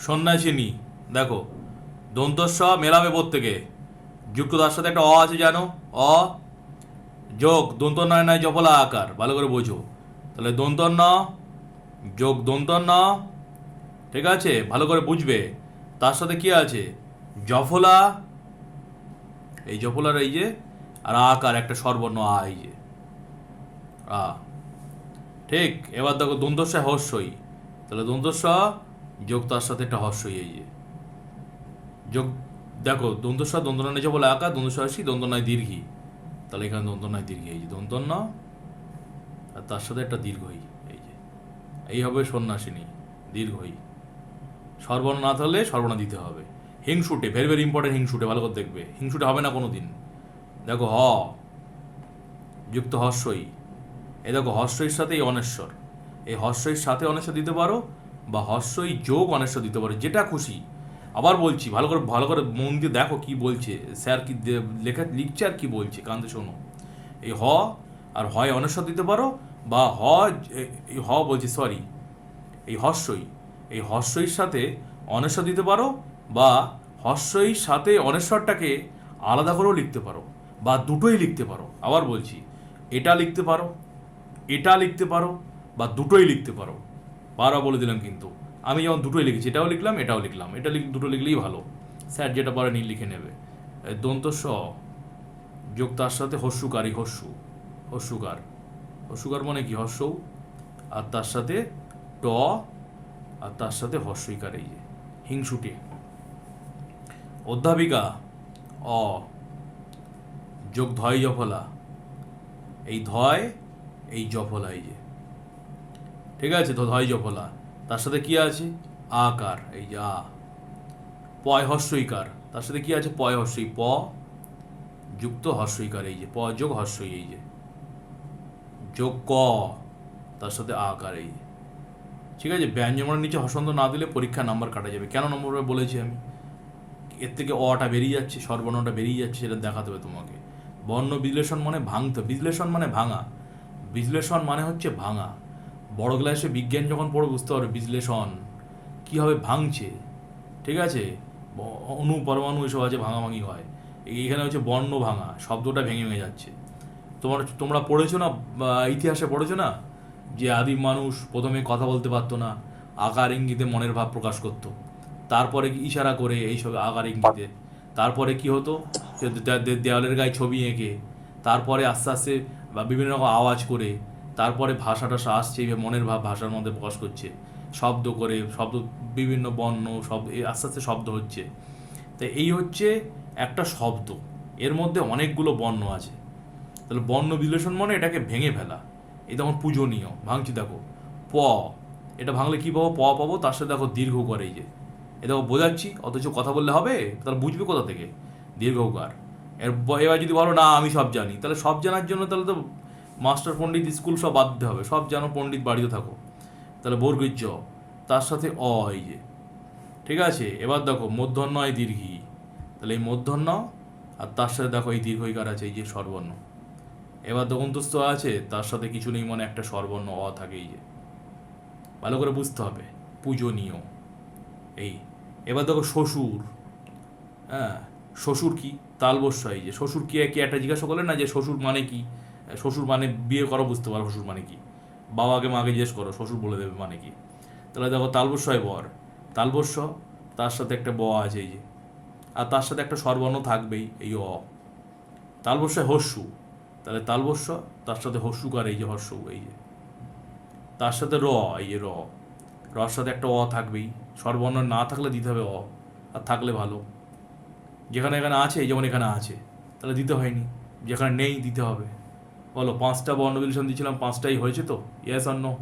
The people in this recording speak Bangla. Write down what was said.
সন্ন্যাসিনী, দেখো দন্তস্ব মেলাবে প্রত্যেকে, যুক্ত তার সাথে একটা অ আছে জানো, অ যোগ দন্তন্বয় নয় জফলা আকার, ভালো করে বোঝো। তাহলে দন্তন্য যোগ দন্তন্য, ঠিক আছে, ভালো করে বুঝবে। তার সাথে কি আছে, জফলা, এই জফলার এই যে, আর আকার একটা স্বরবর্ণ আ, এই যে আ, ঠিক। এবার দেখো দন্তস্ব হর্ষই, তাহলে দন্তস্ব যোগ তার সাথে একটা হর্ষই, এই যে যোগ, দেখো দন্তস্ব দন্তন্য জফলা আকার, দন্তস্ব হর্ষি দন্তনয় দীর্ঘি, তাহলে এখানে দন্তনয় দীর্ঘি, এই যে দন্তন্য আর তার সাথে একটা দীর্ঘই, এই যে এই হবে সন্ন্যাসিনী, দীর্ঘই। সর্বর্ণ না থাকলে সর্বর্ণ দিতে হবে। হিংসুটে, ভেরি ভেরি ইম্পর্টেন্ট, হিংসুটে ভালো করে দেখবে, হিংসুটে হবে না কোনো দিন। দেখো হ যুক্ত হর্ষই, এই দেখো হর্ষইর সাথে এই অনেশ্বর, এই হর্ষইর সাথে অনেশ্বর দিতে পারো, বা হর্ষই যোগ অনেশ্বর দিতে পারো, যেটা খুশি। আবার বলছি, ভালো করে মন দিয়ে দেখো কি বলছে স্যার, কি লেখা লিখছে আর কি বলছে, কান্দে শোনো। এই হ আর হয় অনেশ্বর দিতে পারো, বা এই হ বলছি সরি, এই হর্ষই, এই হর্ষইর সাথে অনেশ্বর দিতে পারো, বা হর্ষইর সাথে অনেশ্বরটাকে আলাদা করেও লিখতে পারো, বা দুটোই লিখতে পারো। আবার বলছি, এটা লিখতে পারো, এটা লিখতে পারো, বা দুটোই লিখতে পারো। বারবার বলে দিলাম কিন্তু, আমি যেমন দুটোই লিখেছি, এটাও লিখলাম এটাও লিখলাম, দুটো লিখলেই ভালো। স্যার যেটা পারে নীল লিখে নেবে। দন্ত স যোগ তার সাথে হস্যুকারী, হস্যুকার, হস্যুকার মানে কি, হর্ষৌ, আর তার সাথে ট, আর তার সাথে হর্ষইকার, এই যে হিংসুটে। অধ্যাপিকা অ যোগ ধয় জফলা, এই ধয় এই জফলা, এই যে ঠিক আছে, তো ধয় জফলা, তার সাথে কি আছে আকার, এই যে আ। পয় হর্ষইকার, তার সাথে কি আছে পয় হর্ষই, প যুক্ত হর্ষইকার, এই যে প যোগ হর্ষই, এই যে যোগ ক, তার সাথে আকার, এই যে ঠিক আছে। ব্যঞ্জনবর্ণের নিচে হসন্ত না দিলে পরীক্ষা নাম্বার কাটা যাবে। কেন নম্বর বলেছি আমি, এর থেকে অটা বেরিয়ে যাচ্ছে, স্বরবর্ণটা বেরিয়ে যাচ্ছে, সেটা দেখাতে হবে তোমাকে। বর্ণ বিশ্লেষণ মানে ভাঙতে, বিশ্লেষণ মানে ভাঙা, বিশ্লেষণ মানে হচ্ছে ভাঙা। বড় ক্লাসে বিজ্ঞান যখন পড়ে বুঝতে পারবে বিশ্লেষণ কীভাবে ভাঙছে, ঠিক আছে। অণু পরমাণু এসব আছে, ভাঙাভাঙি হয়। এইখানে হচ্ছে বর্ণ ভাঙা, শব্দটা ভেঙে ভেঙে যাচ্ছে। তোমরা পড়েছো না, ইতিহাসে পড়েছো না, যে আদিম মানুষ প্রথমে কথা বলতে পারতো না, আকার ইঙ্গিতে মনের ভাব প্রকাশ করতো, তারপরে ইশারা করে এইসব আকার ইঙ্গিতে, তারপরে কি হতো, দেওয়ালের গায়ে ছবি এঁকে, তারপরে আস্তে আস্তে বা বিভিন্ন রকম আওয়াজ করে, তারপরে ভাষাটা আসছে, মনের ভাব ভাষার মধ্যে প্রকাশ করছে, শব্দ করে, শব্দ বিভিন্ন বর্ণ শব্দ আস্তে আস্তে শব্দ হচ্ছে। তো এই হচ্ছে একটা শব্দ, এর মধ্যে অনেকগুলো বর্ণ আছে। তাহলে বর্ণ বিশ্লেষণ মানে এটাকে ভেঙে ফেলা। এই তখন পূজনীয়, ভাঙছি দেখো প, এটা ভাঙলে কি পাবো, প পাবো, তার সাথে দেখো দীর্ঘ করে, এই যে এ দেখো বোঝাচ্ছি, অথচ কথা বললে হবে, তাহলে বুঝবে কোথা থেকে, দীর্ঘকার। এবার যদি বলো না আমি সব জানি, তাহলে সব জানার জন্য তাহলে তো মাস্টার পণ্ডিত স্কুল সব বাদ দিতে হবে, সব জানো পণ্ডিত বাড়িতে থাকো। তাহলে বর্গীর জ, তার সাথে অ, এই যে ঠিক আছে। এবার দেখো মূর্ধন্য এই দীর্ঘি, তাহলে এই মূর্ধন্য আর তার সাথে দেখো এই দীর্ঘইকার আছে, এই যে স্বরবর্ণ। এবার দন্তস্থ আছে, তার সাথে কিছু নেই মানে একটা স্বরবর্ণ অ থাকে, এই যে ভালো করে বুঝতে হবে, পূজনীয়। এই এবার দেখো শ্বশুর, হ্যাঁ শ্বশুর কি, তালবস্য, এই যে শ্বশুর কি, কি একটা জিজ্ঞাসা করলে না যে শ্বশুর মানে কি, শ্বশুর মানে বিয়ে করো বুঝতে পারো শ্বশুর মানে কি, বাবাকে মাকে জিজ্ঞেস করো, শ্বশুর বলে দেবে মানে কি। তাহলে দেখো তালবস্যয় বর, তালবস্য তার সাথে একটা ব আছে, এই যে, আর তার সাথে একটা স্বরবর্ণ থাকবেই, এই অ। তালবস্যয় হস্যু, তাহলে তালবস্য তার সাথে হস্যুকার, এই যে হর্ষ, এই যে তার সাথে র, এই যে রর সাথে একটা অ থাকবেই, স্বরবর্ণ না থাকলে দিতে হবে অ, আর থাকলে ভালো। যেখানে এখানে আছে, যেমন এখানে আছে, তাহলে দিতে হয়নি, যেখানে নেই দিতে হবে। বলো 5টা বর্ণ বিশ্লেষণ দিয়েছিলাম, 5টাই হয়েছে তো, ইয়েস আর নো?